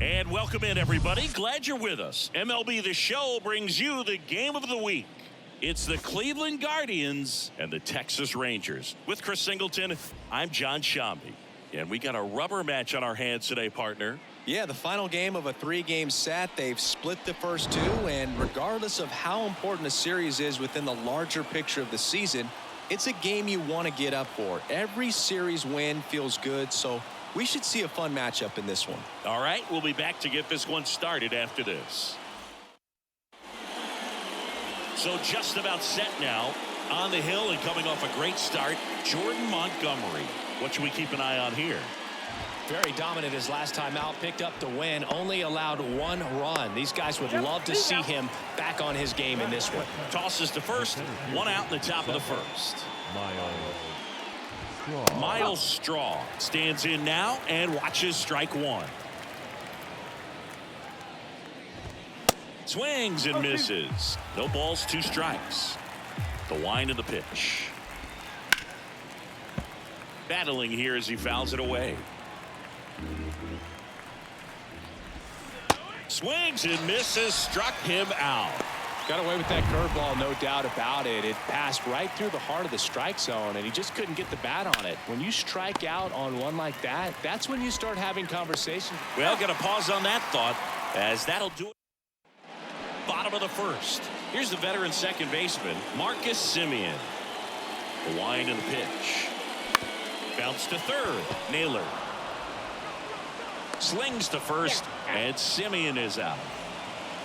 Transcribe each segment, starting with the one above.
And welcome in, everybody. Glad you're with us. MLB The Show brings you the game of the week. It's the Cleveland Guardians and the Texas Rangers. With Chris Singleton, I'm John Shambi. And we got a rubber match on our hands today, partner. Yeah, the final game of a 3-game set. They've split the first two, and regardless of how important a series is within the larger picture of the season, it's a game you want to get up for. Every series win feels good, so we should see a fun matchup in this one. All right, we'll be back to get this one started after this. So just about set now. On the hill and coming off a great start, Jordan Montgomery. What should we keep an eye on here? Very dominant his last time out, picked up the win, only allowed one run. These guys would love to see him back on his game in this one. Tosses to first, one out in the top of the first. Miles Straw stands in now and watches strike one. Swings and misses. No balls, 2 strikes. The wind of the pitch. Battling here as he fouls it away. Swings and misses, struck him out. Got away with that curveball, no doubt about it. It passed right through the heart of the strike zone, and he just couldn't get the bat on it. When you strike out on one like that, that's when you start having conversations. Well, got to pause on that thought, as that'll do it. Bottom of the first. Here's the veteran second baseman, Marcus Semien. The wind of the pitch. Bounce to third. Naylor. Slings to first, and Semien is out.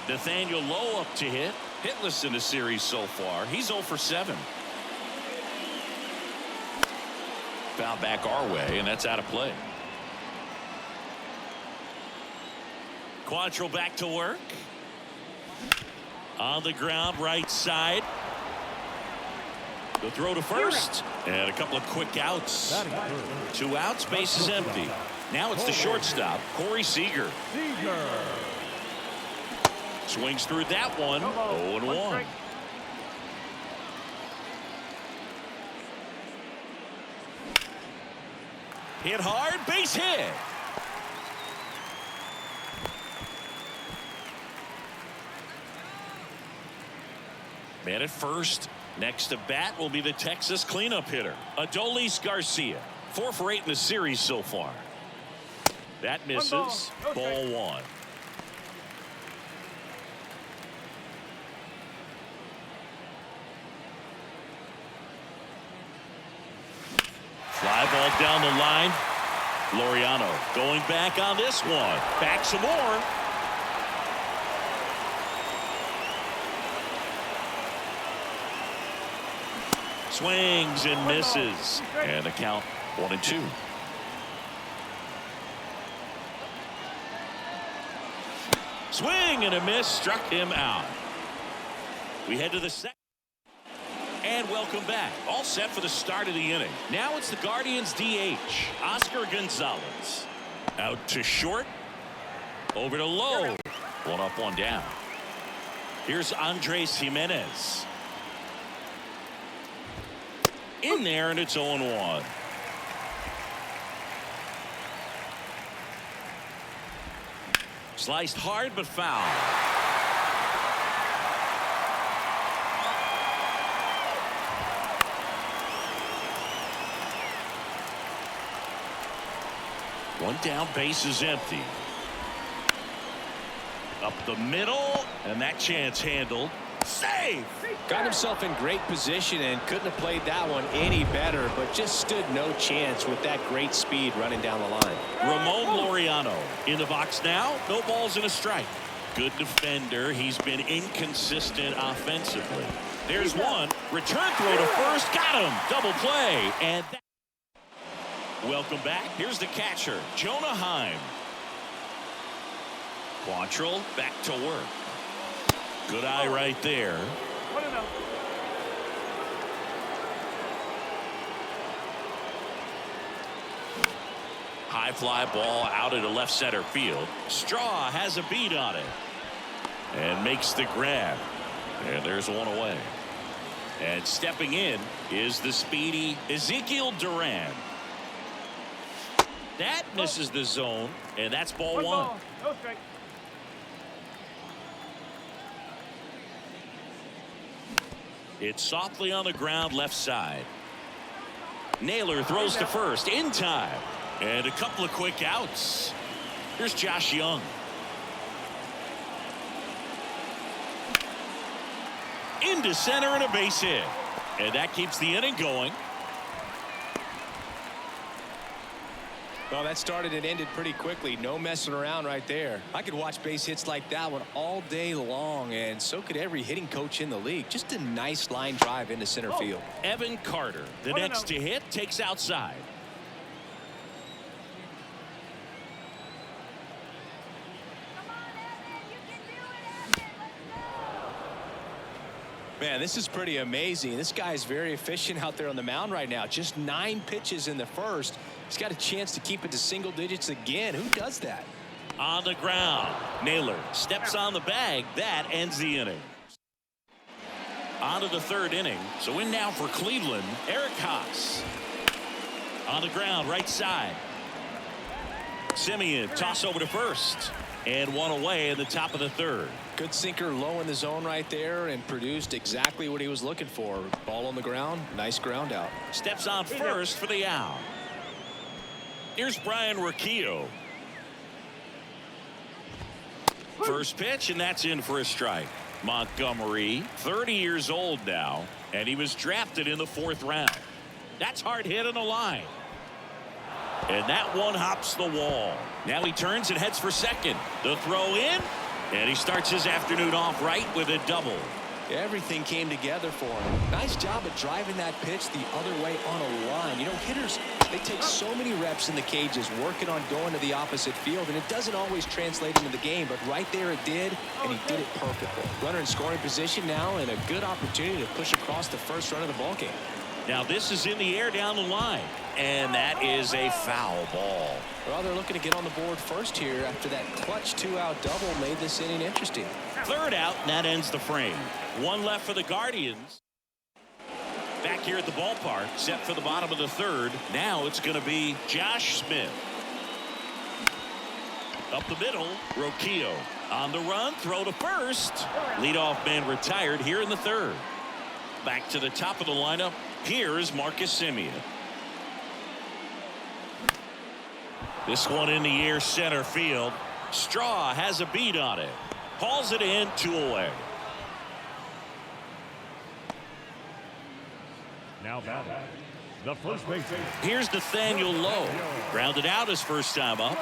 Nathaniel Lowe up to hit. Hitless in the series so far. He's 0 for 7. Foul back our way, and that's out of play. Quantrill back to work. On the ground, right side. The throw to first. And a couple of quick outs. 2 outs, base is empty. Now it's the shortstop, Corey Seager. Swings through that one. 0-1. Hit hard, base hit. Man at first. Next to bat will be the Texas cleanup hitter, Adolis Garcia. 4 for 8 in the series so far. That misses. Ball 1. Fly ball down the line. Laureano going back on this one. Back some more. Swings and misses. And the count 1-2. Swing and a miss, struck him out. We head to the second. And welcome back. All set for the start of the inning. Now it's the Guardians DH, Oscar Gonzalez. Out to short. Over to Lowe. 1 up, 1 down. Here's Andres Jimenez. In there, and it's 0-1. Sliced hard but foul. One down, base is empty. Up the middle, and that chance handled. Save! Got himself in great position and couldn't have played that one any better, but just stood no chance with that great speed running down the line. Ramon Laureano in the box now. No balls and a strike. Good defender. He's been inconsistent offensively. There's one. Return throw to first. Got him. Double play. And that. Welcome back. Here's the catcher, Jonah Heim. Quantrill back to work. Good eye right there. High fly ball out into left center field. Straw has a beat on it and makes the grab. And there's one away. And stepping in is the speedy Ezekiel Duran. That misses the zone, and that's ball one. No strike. It's softly on the ground left side. Naylor throws to first in time. And a couple of quick outs. Here's Josh Young. Into center and a base hit. And that keeps the inning going. Well, that started and ended pretty quickly. No messing around right there. I could watch base hits like that one all day long, and so could every hitting coach in the league. Just a nice line drive into center field. Evan Carter, the next to hit, takes outside. Man, this is pretty amazing. This guy is very efficient out there on the mound right now. Just 9 pitches in the first. He's got a chance to keep it to single digits again. Who does that? On the ground. Naylor steps on the bag. That ends the inning. On to the third inning. So in now for Cleveland, Eric Haas. On the ground, right side. Semien toss over to first. And one away in the top of the third. Good sinker low in the zone right there and produced exactly what he was looking for. Ball on the ground. Nice ground out. Steps on first for the out. Here's Brian Rocchio. First pitch, and that's in for a strike. Montgomery, 30 years old now, and he was drafted in the 4th round. That's hard hit on the line. And that one hops the wall. Now he turns and heads for second. The throw in, and he starts his afternoon off right with a double. Everything came together for him. Nice job of driving that pitch the other way on a line. You know, hitters, they take so many reps in the cages working on going to the opposite field, and it doesn't always translate into the game, but right there it did, and he did it perfectly. Runner in scoring position now, and a good opportunity to push across the first run of the ball game. Now this is in the air down the line, and that is a foul ball. Well, they're looking to get on the board first here after that clutch 2-out double made this inning interesting. Third out, and that ends the frame. One left for the Guardians. Back here at the ballpark, set for the bottom of the third. Now it's going to be Josh Smith. Up the middle, Rocchio. On the run, throw to first. Leadoff man retired here in the third. Back to the top of the lineup. Here is Marcus Semien. This one in the air center field. Straw has a beat on it. Hauls it in, 2 away. Now batting, the first baseman. Here's Nathaniel Lowe. Grounded out his first time up.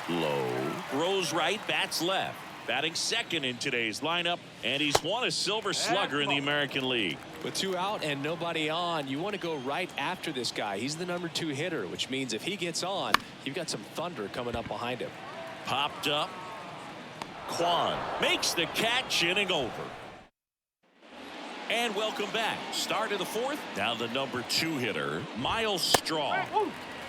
Lowe throws right, bats left. Batting second in today's lineup, and he's won a Silver Slugger in the American League. With 2 out and nobody on, you want to go right after this guy. He's the number 2 hitter, which means if he gets on, you've got some thunder coming up behind him. Popped up. Kwan makes the catch, inning over. And welcome back. Start of the 4th. Now the number 2 hitter, Miles Straw.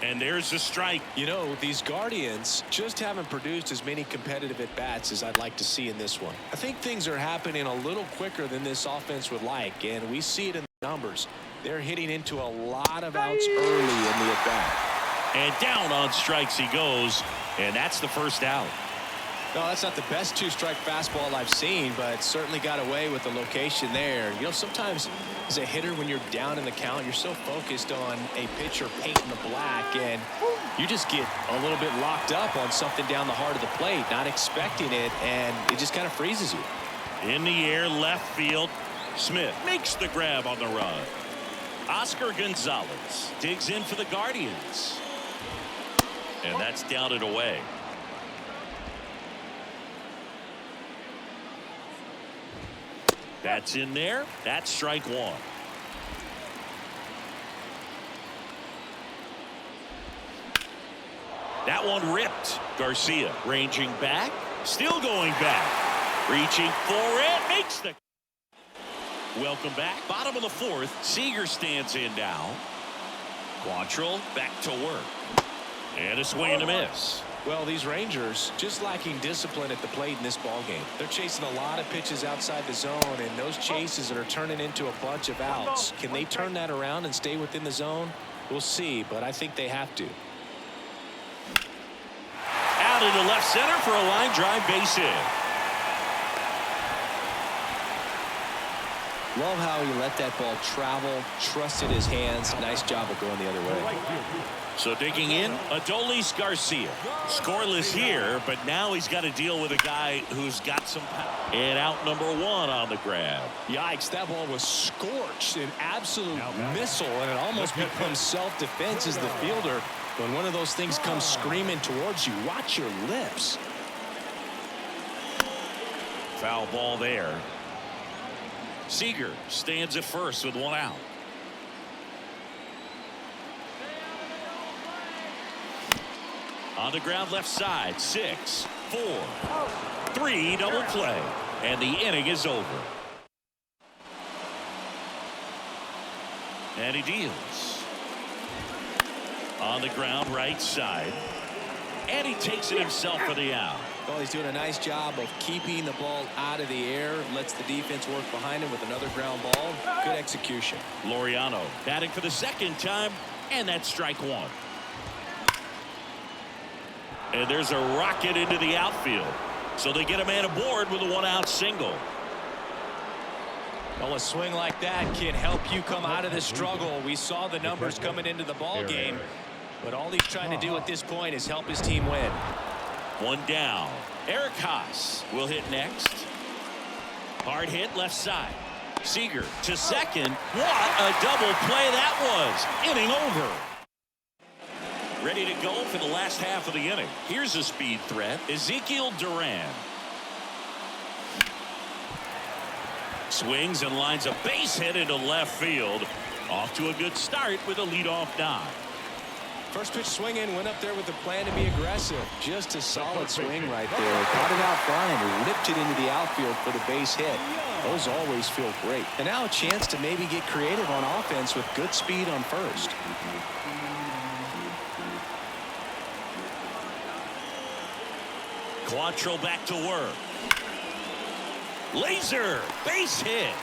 And there's the strike. You know, these Guardians just haven't produced as many competitive at-bats as I'd like to see in this one. I think things are happening a little quicker than this offense would like, and we see it in the numbers. They're hitting into a lot of outs early in the at-bat. And down on strikes he goes, and that's the first out. No, that's not the best 2-strike fastball I've seen, but certainly got away with the location there. You know, sometimes as a hitter, when you're down in the count, you're so focused on a pitcher painting the black, and you just get a little bit locked up on something down the heart of the plate, not expecting it, and it just kind of freezes you. In the air, left field. Smith makes the grab on the run. Oscar Gonzalez digs in for the Guardians. And that's down and away. That's in there. That's strike 1. That one ripped. Garcia ranging back. Still going back. Reaching for it. Makes the. Welcome back. Bottom of the 4th. Seager stands in now. Quantrill back to work. And a swing and a miss. Well, these Rangers just lacking discipline at the plate in this ball game. They're chasing a lot of pitches outside the zone, and those chases are turning into a bunch of outs. Can they turn that around and stay within the zone? We'll see, but I think they have to. Out into left center for a line drive base hit. Love how he let that ball travel, trusted his hands. Nice job of going the other way. So digging in, Adolis Garcia. Scoreless here, but now he's got to deal with a guy who's got some power. And out number 1 on the grab. Yikes, that ball was scorched, an absolute missile, and it almost becomes self-defense as the fielder. When one of those things comes screaming towards you, watch your lips. Foul ball there. Seager stands at first with 1 out. On the ground left side, 6, 4, 3, double play. And the inning is over. And he deals. On the ground right side. And he takes it himself for the out. Well, he's doing a nice job of keeping the ball out of the air. Lets the defense work behind him with another ground ball. Good execution. Laureano batting for the 2nd time. And that's strike 1. And there's a rocket into the outfield. So they get a man aboard with a 1-out single. Well, a swing like that can help you come out of the struggle. We saw the numbers coming into the ball game, but all he's trying to do at this point is help his team win. 1 down. Eric Haas will hit next. Hard hit left side. Seager to second. What a double play that was. Inning over. Ready to go for the last half of the inning. Here's a speed threat. Ezekiel Duran. Swings and lines a base hit into left field. Off to a good start with a leadoff dive. First pitch swinging, went up there with a plan to be aggressive. Just a solid swing right there. Caught it out front and ripped it into the outfield for the base hit. Those always feel great. And now a chance to maybe get creative on offense with good speed on first. Quantrill back to work. Laser base hit.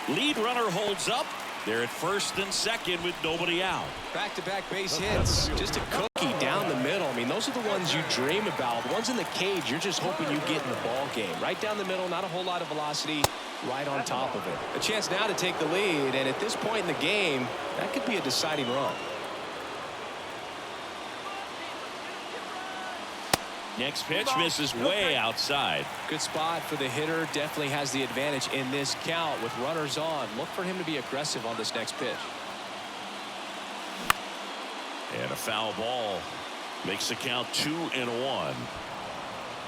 Lead runner holds up. They're at first and second with nobody out. Back-to-back base hits. Just a cookie down the middle. I mean, those are the ones you dream about. The ones in the cage, you're just hoping you get in the ball game. Right down the middle, not a whole lot of velocity, right on top of it. A chance now to take the lead, and at this point in the game, that could be a deciding run. Next pitch misses way outside. Good spot for the hitter. Definitely has the advantage in this count with runners on. Look for him to be aggressive on this next pitch. And a foul ball makes the count 2-1.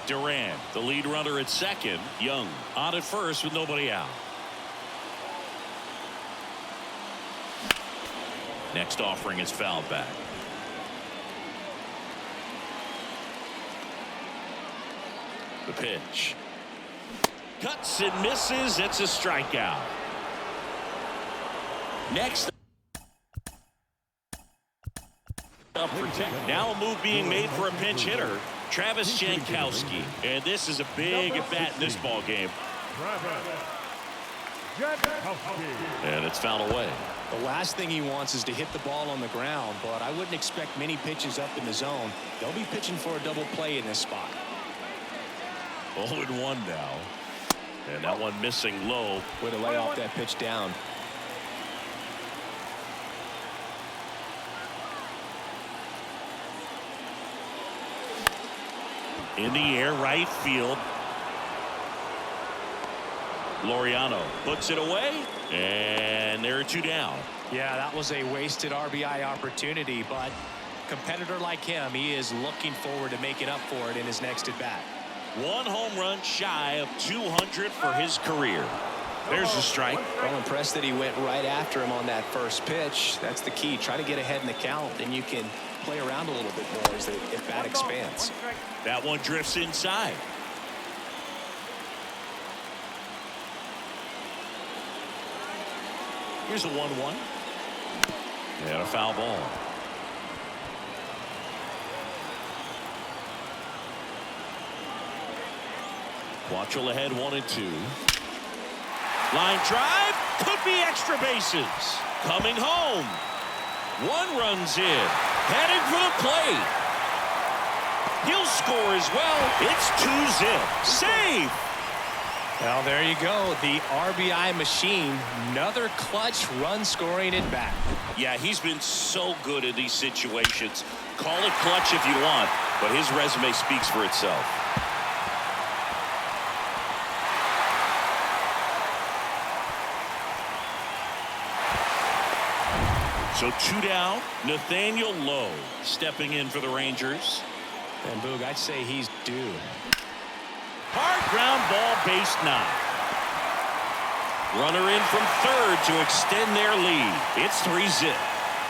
Duran, the lead runner at second. Young on at first with nobody out. Next offering is fouled back. The pitch. Cuts and misses. It's a strikeout. Next up for 10. Now a move being made for a pinch hitter, Travis Jankowski. And this is a big at bat in this ball game. And it's fouled away. The last thing he wants is to hit the ball on the ground, but I wouldn't expect many pitches up in the zone. They'll be pitching for a double play in this spot. 0-1 now. And that one missing low. Way to lay off that pitch down. In the air, right field. Laureano puts it away, and there are 2 down. Yeah, that was a wasted RBI opportunity, but a competitor like him, he is looking forward to making up for it in his next at bat. 1 home run shy of 200 for his career. There's the strike. Well, impressed that he went right after him on that first pitch. That's the key. Try to get ahead in the count, and you can play around a little bit more as the at bat expands. That one drifts inside. Here's a 1-1. And a foul ball. Quantrill ahead 1-2. Line drive. Could be extra bases. Coming home. One runs in. Heading for the plate. He'll score as well. It's 2-zip. Save. Well, there you go. The RBI machine. Another clutch run scoring at bat. Yeah, he's been so good in these situations. Call it clutch if you want, but his resume speaks for itself. So 2 down. Nathaniel Lowe stepping in for the Rangers. And Boog, I'd say he's due. Hard ground ball, base 9. Runner in from third to extend their lead. It's 3-zip.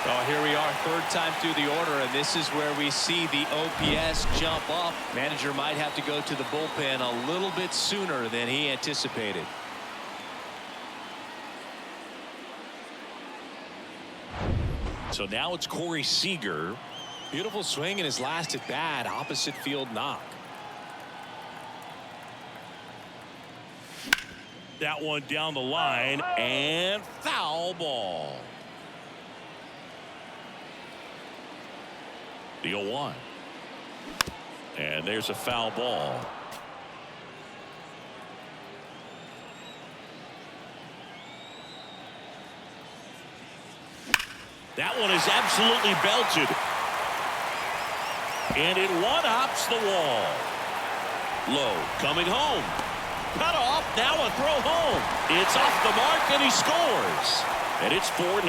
Oh, here we are, third time through the order, and this is where we see the OPS jump up. Manager might have to go to the bullpen a little bit sooner than he anticipated. So now it's Corey Seager. Beautiful swing in his last at bat, opposite field knock. That one down the line and foul ball. The 0-1. And there's a foul ball. That one is absolutely belted. And it one-hops the wall. Lowe coming home. Cut off, now a throw home. It's off the mark and he scores. And it's 4-0.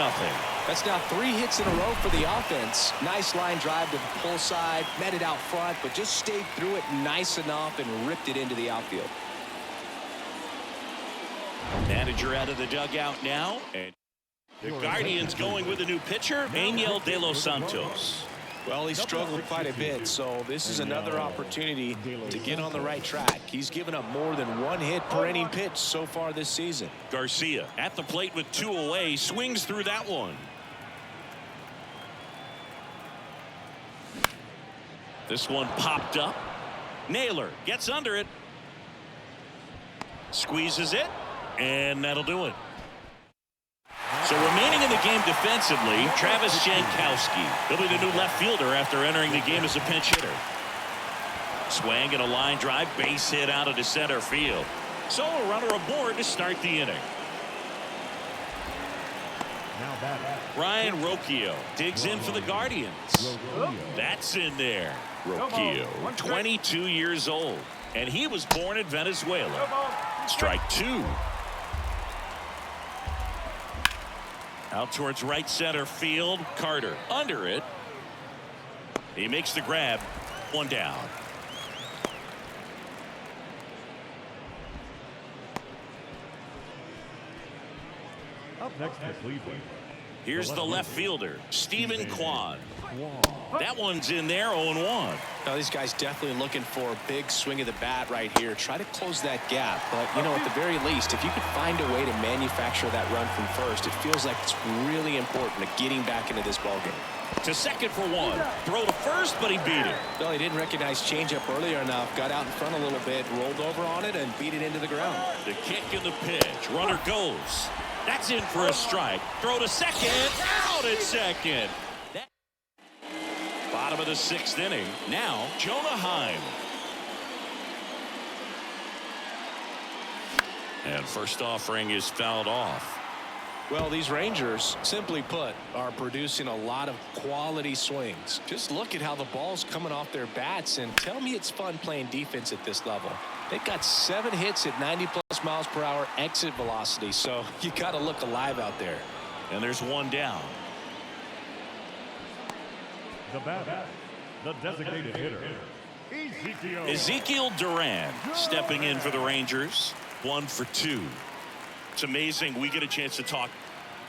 That's now 3 hits in a row for the offense. Nice line drive to the pull side, met it out front, but just stayed through it nice enough and ripped it into the outfield. Manager out of the dugout now. And the Guardians going with a new pitcher, Angel De Los Santos. Well, he struggled quite a bit, so this is another opportunity to get on the right track. He's given up more than 1 hit per inning pitch so far this season. Garcia at the plate with 2 away, swings through that one. This one popped up. Naylor gets under it. Squeezes it, and that'll do it. So remaining in the game defensively, Travis Jankowski. He'll be the new left fielder after entering the game as a pinch hitter. Swang and a line drive, base hit out of the center field. So a runner aboard to start the inning. Ryan Rocchio digs in for the Guardians. That's in there. Rocchio, 22 years old, and he was born in Venezuela. Strike 2. Out towards right center field. Carter under it. He makes the grab. 1 down. Up next for Cleveland. Here's the left fielder, Stephen Kwan. That one's in there, 0-1. Now, these guys definitely looking for a big swing of the bat right here. Try to close that gap. But, you know, at the very least, if you could find a way to manufacture that run from first, it feels like it's really important to getting back into this ballgame. To second for 1. Throw to first, but he beat it. Well, he didn't recognize changeup earlier enough. Got out in front a little bit, rolled over on it, and beat it into the ground. The kick and the pitch. Runner goes. That's in for a strike. Throw to second. Out at second. Bottom of the 6th inning. Now, Jonah Heim. And first offering is fouled off. Well, these Rangers, simply put, are producing a lot of quality swings. Just look at how the ball's coming off their bats, and tell me it's fun playing defense at this level. They've got 7 hits at 90+ miles per hour exit velocity, so you got to look alive out there. And there's 1 down. The batter, the designated hitter, Ezekiel Duran stepping in for the Rangers. 1 for 2. It's amazing we get a chance to talk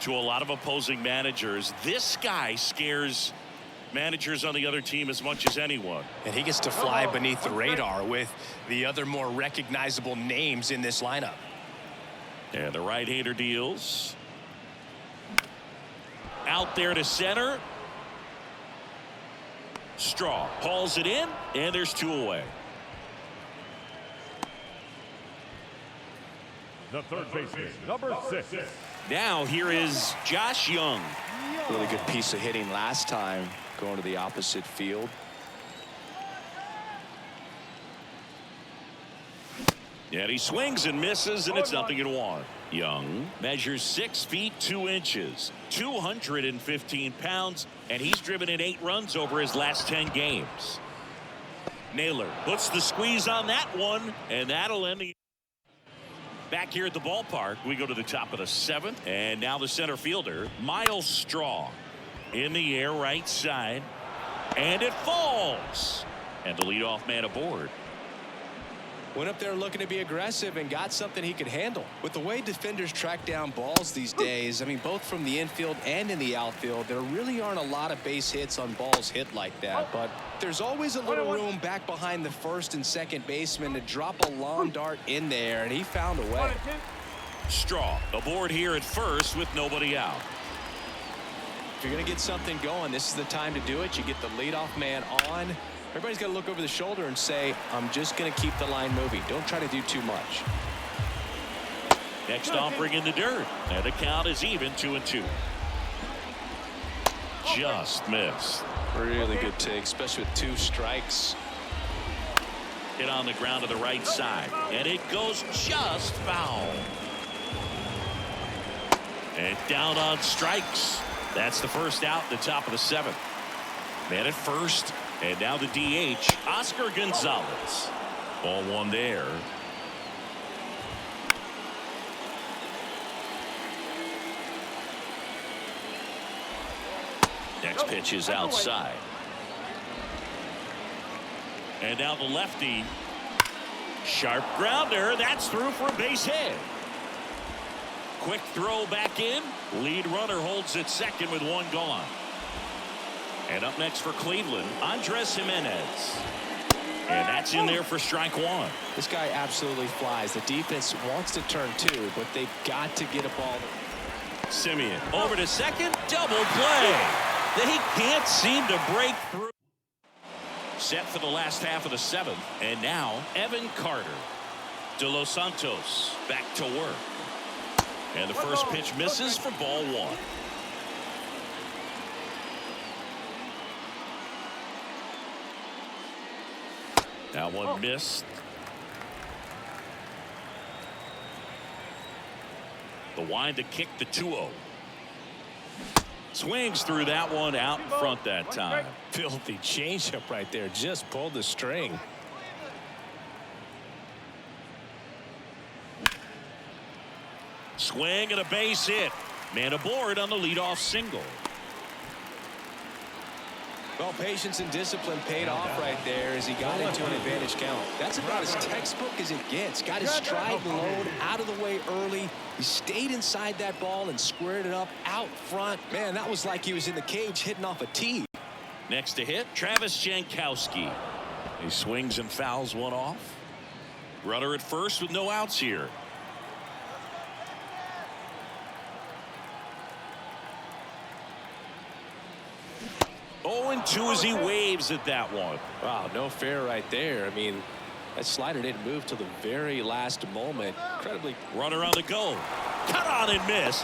to a lot of opposing managers. This guy scares managers on the other team as much as anyone. And he gets to fly beneath the radar with the other more recognizable names in this lineup. And the right-hander deals. Out there to center. Straw hauls it in, and there's 2 away. The third baseman, number 6. Now here is Josh Young. Really good piece of hitting last time, going to the opposite field. And he swings and misses, and it's 0-1. Young measures 6 feet 2 inches, 215 pounds, and he's driven in 8 runs over his last 10 games. Naylor puts the squeeze on that one, and that'll end the. Back here at the ballpark, we go to the top of the 7th, and now the center fielder, Miles Straw, in the air right side, and it falls, and the leadoff man aboard. Went up there looking to be aggressive and got something he could handle. With the way defenders track down balls these days, I mean, both from the infield and in the outfield, there really aren't a lot of base hits on balls hit like that. But there's always a little room back behind the first and second baseman to drop a long dart in there, and he found a way. Straw aboard here at first with nobody out. If you're going to get something going, this is the time to do it. You get the leadoff man on. Everybody's got to look over the shoulder and say, I'm just going to keep the line moving. Don't try to do too much. Next offering in the dirt, and the count is even 2-2. Just missed. Really good take, especially with 2 strikes. Hit on the ground to the right side, and it goes just foul. And down on strikes. That's the first out in the top of the 7th. Man at first. And now the DH, Oscar Gonzalez. Ball 1 there. Next pitch is outside. And now the lefty. Sharp grounder. That's through for a base hit. Quick throw back in. Lead runner holds at second with 1 gone. And up next for Cleveland, Andres Jimenez. And that's in there for strike 1. This guy absolutely flies. The defense wants to turn 2, but they've got to get a ball. Semien over to second. Double play. They can't seem to break through. Set for the last half of the 7th. And now Evan Carter. De Los Santos back to work. And the first pitch misses for ball 1. That one missed. The wind to kick the 2-0. Swings through that one out in front that time. Filthy changeup right there. Just pulled the string. Swing and a base hit. Man aboard on the leadoff single. Well, patience and discipline paid off right there as he got into an advantage count. That's about as textbook as it gets. Got his stride and load out of the way early. He stayed inside that ball and squared it up out front. Man, that was like he was in the cage hitting off a tee. Next to hit, Travis Jankowski. He swings and fouls one off. Runner at first with no outs here. 0-2 as he waves at that one. Wow, no fair right there. I mean, that slider didn't move till the very last moment. Incredibly. Runner on the go. Cut on and miss.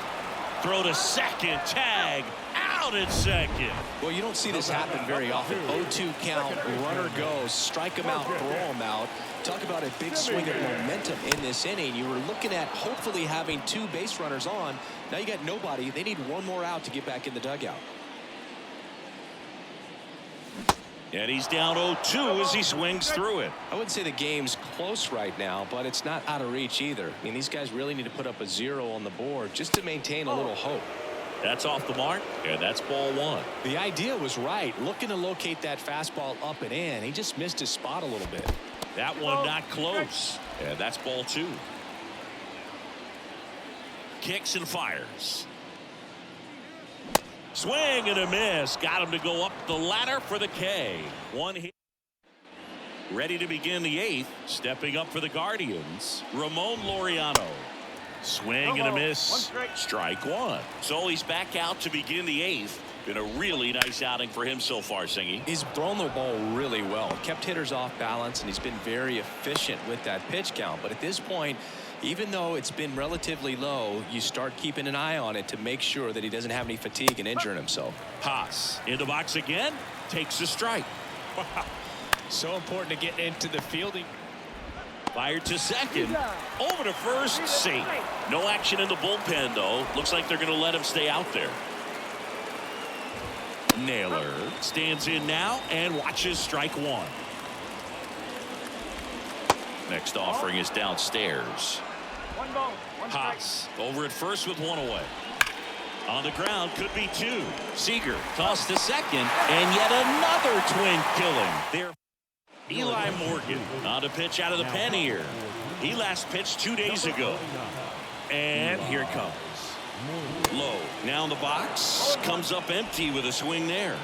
Throw to second. Tag. Out at second. Well, you don't see this happen very often. 0-2 count. Runner goes. Strike him out. Throw him out. Talk about a big swing of momentum in this inning. You were looking at hopefully having 2 base runners on. Now you got nobody. They need 1 more out to get back in the dugout. And he's down 0-2 as he swings through it. I wouldn't say the game's close right now, but it's not out of reach either. I mean, these guys really need to put up a 0 on the board just to maintain a little hope. That's off the mark, and that's ball 1. The idea was right. Looking to locate that fastball up and in. He just missed his spot a little bit. That one not close, and that's ball 2. Kicks and fires. Swing and a miss. Got him to go up the ladder for the K. 1 hit. Ready to begin the 8th. Stepping up for the Guardians, Ramon Laureano. Swing and a miss. Strike 1. So he's back out to begin the 8th. Been a really nice outing for him so far, Singy. He's thrown the ball really well, kept hitters off balance, and he's been very efficient with that pitch count. But at this point, even though it's been relatively low, you start keeping an eye on it to make sure that he doesn't have any fatigue and injuring himself. Haas in the box again, takes the strike. So important to get into the fielding. Fired to second, over to first, safe. No action in the bullpen, though. Looks like they're going to let him stay out there. Naylor stands in now and watches strike one. Next offering is downstairs. Haas over at first with one away. On the ground, could be two. Seager tossed to second, and yet another twin killing. There, Eli Morgan on a pitch out of the pen here. He last pitched 2 days ago. And here it comes. Lowe now in the box, comes up empty with a swing there.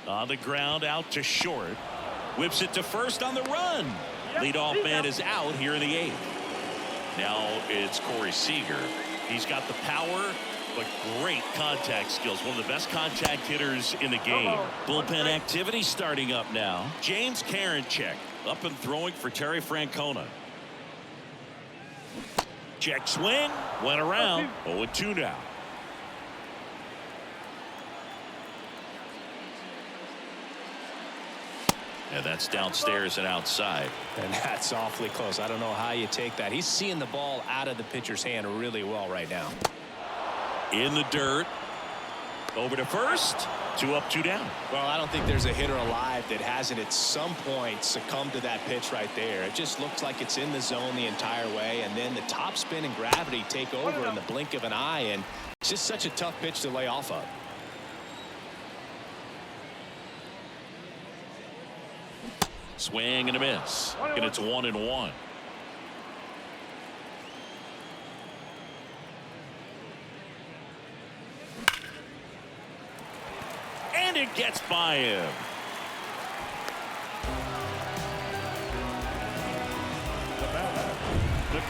On the ground, out to short. Whips it to first on the run. Leadoff man is out here in the 8th. Now it's Corey Seager. He's got the power, but great contact skills. One of the best contact hitters in the game. Bullpen activity starting up now. James Karinchak up and throwing for Terry Francona. Check swing. Went around. 0-2 now. And that's downstairs and outside. And that's awfully close. I don't know how you take that. He's seeing the ball out of the pitcher's hand really well right now. In the dirt. Over to first. 2 up, 2 down. Well, I don't think there's a hitter alive that hasn't at some point succumbed to that pitch right there. It just looks like it's in the zone the entire way, and then the top spin and gravity take over in the blink of an eye, and it's just such a tough pitch to lay off of. Swing and a miss. And it's 1-1. And it gets by him.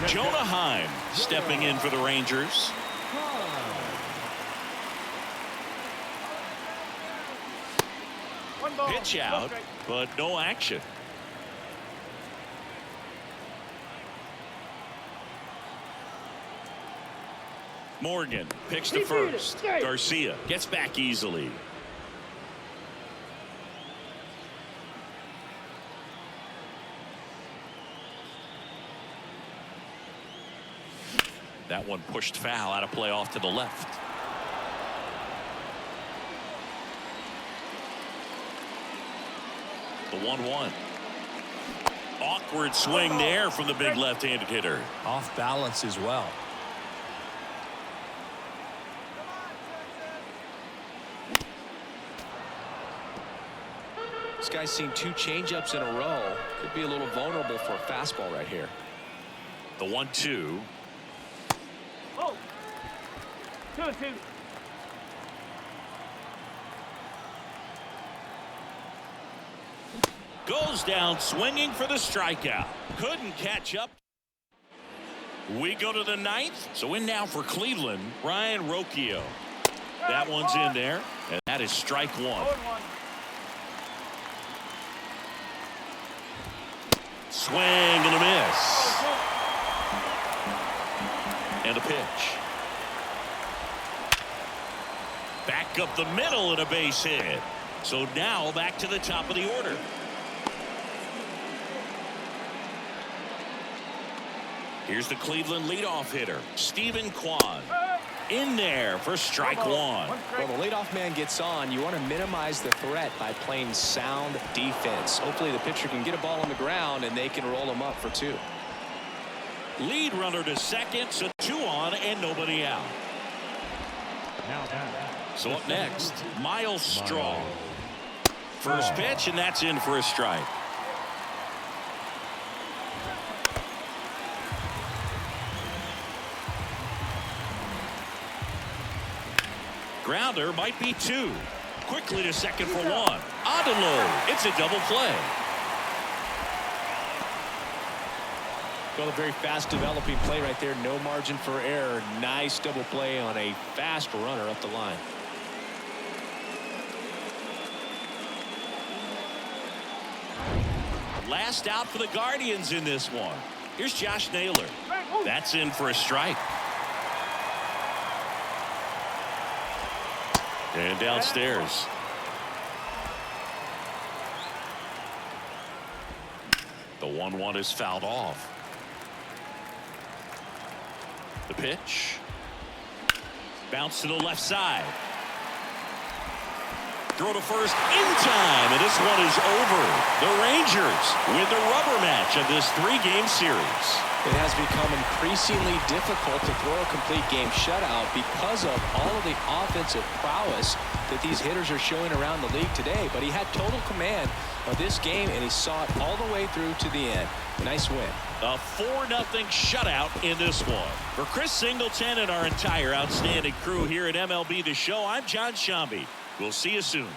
Jonah Heim stepping in for the Rangers. Pitch out, but no action. Morgan picks to first. Garcia gets back easily. That one pushed foul, out of play off to the left. The 1-1. Awkward swing there from the big left-handed hitter. Off balance as well. This guy's seen 2 changeups in a row. Could be a little vulnerable for a fastball right here. The 1-2. Oh. 2-2. Goes down swinging for the strikeout. Couldn't catch up. We go to the 9th. So in now for Cleveland, Ryan Rocchio. That one's in there, and that is strike 1. Swing and a miss. And a pitch. Back up the middle and a base hit. So now back to the top of the order. Here's the Cleveland leadoff hitter, Stephen Kwan. In there for strike 1. Well, the leadoff man gets on. You want to minimize the threat by playing sound defense. Hopefully the pitcher can get a ball on the ground and they can roll him up for 2. Lead runner to second, so 2 on and nobody out. So up next, Miles Straw. First pitch, and that's in for a strike. grounder might be 2. Quickly to second for 1. On to Lowe. It's a double play. Well, a very fast developing play right there. No margin for error. Nice double play on a fast runner up the line. Last out for the Guardians in this one. Here's Josh Naylor. That's in for a strike. And downstairs. The 1-1 is fouled off. The pitch. Bounce to the left side. Throw to first in time, and this one is over. The Rangers win the rubber match of this 3-game series. It has become increasingly difficult to throw a complete game shutout because of all of the offensive prowess that these hitters are showing around the league today. But he had total command of this game, and he saw it all the way through to the end. Nice win. A 4-0 shutout in this one. For Chris Singleton and our entire outstanding crew here at MLB The Show, I'm John Shambi. We'll see you soon.